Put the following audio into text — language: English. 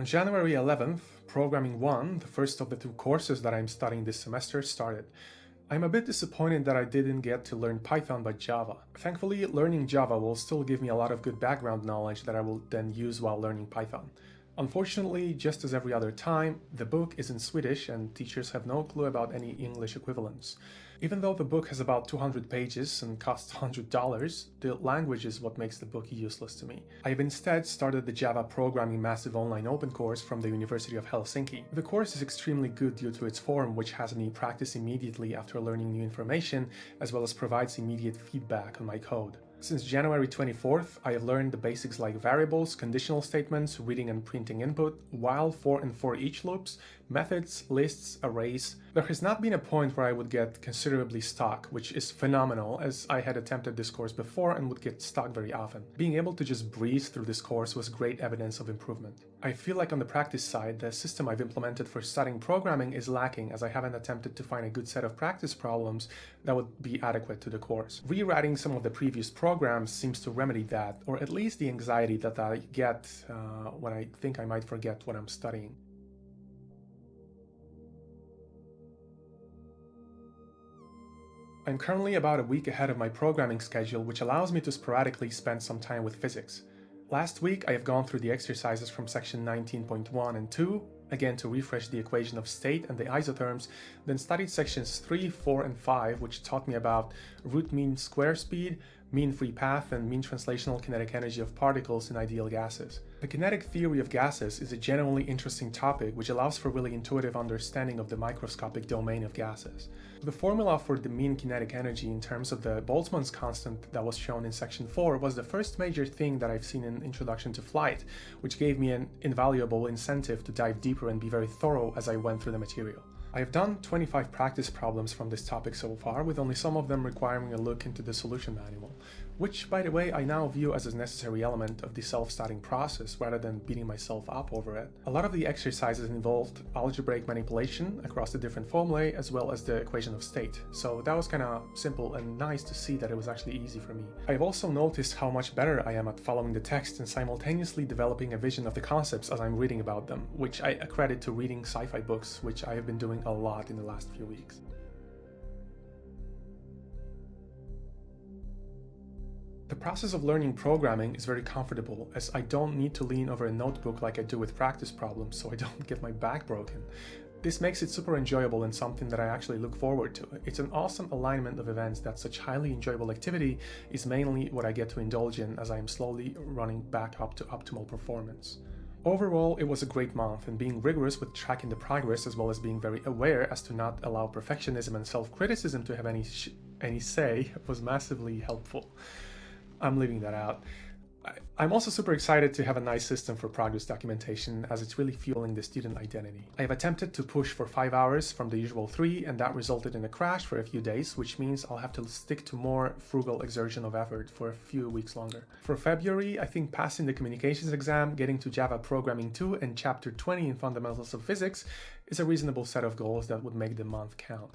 On January 11th, Programming 1, the first of the two courses that I'm studying this semester, started. I'm a bit disappointed that I didn't get to learn Python but Java. Thankfully, learning Java will still give me a lot of good background knowledge that I will then use while learning Python. Unfortunately, just as every other time, the book is in Swedish and teachers have no clue about any English equivalents. Even though the book has about 200 pages and costs $100, the language is what makes the book useless to me. I have instead started the Java Programming Massive Online Open course from the University of Helsinki. The course is extremely good due to its form, which has me practice immediately after learning new information, as well as provides immediate feedback on my code. Since January 24th, I have learned the basics like variables, conditional statements, reading and printing input, while, for and for each loops, methods, lists, arrays. There has not been a point where I would get considerably stuck, which is phenomenal as I had attempted this course before and would get stuck very often. Being able to just breeze through this course was great evidence of improvement. I feel like on the practice side, the system I've implemented for studying programming is lacking as I haven't attempted to find a good set of practice problems that would be adequate to the course. Rewriting some of the previous programs seems to remedy that, or at least the anxiety that I get when I think I might forget what I'm studying. I'm currently about a week ahead of my programming schedule, which allows me to sporadically spend some time with physics. Last week, I have gone through the exercises from section 19.1 and 2, again to refresh the equation of state and the isotherms, then studied sections 3, 4, and 5, which taught me about root mean square speed, mean free path, and mean translational kinetic energy of particles in ideal gases. The kinetic theory of gases is a genuinely interesting topic which allows for really intuitive understanding of the microscopic domain of gases. The formula for the mean kinetic energy in terms of the Boltzmann's constant that was shown in section 4 was the first major thing that I've seen in Introduction to Flight, which gave me an invaluable incentive to dive deeper and be very thorough as I went through the material. I have done 25 practice problems from this topic so far, with only some of them requiring a look into the solution manual, which, by the way, I now view as a necessary element of the self-studying process rather than beating myself up over it. A lot of the exercises involved algebraic manipulation across the different formulae as well as the equation of state, so that was kind of simple and nice to see that it was actually easy for me. I've also noticed how much better I am at following the text and simultaneously developing a vision of the concepts as I'm reading about them, which I accredit to reading sci-fi books, which I have been doing a lot in the last few weeks. The process of learning programming is very comfortable as I don't need to lean over a notebook like I do with practice problems so I don't get my back broken. This makes it super enjoyable and something that I actually look forward to. It's an awesome alignment of events that such highly enjoyable activity is mainly what I get to indulge in as I am slowly running back up to optimal performance. Overall, it was a great month, and being rigorous with tracking the progress as well as being very aware as to not allow perfectionism and self-criticism to have any say was massively helpful. I'm leaving that out. I'm also super excited to have a nice system for progress documentation as it's really fueling the student identity. I have attempted to push for 5 hours from the usual 3 and that resulted in a crash for a few days, which means I'll have to stick to more frugal exertion of effort for a few weeks longer. For February, I think passing the communications exam, getting to Java Programming 2 and Chapter 20 in Fundamentals of Physics is a reasonable set of goals that would make the month count.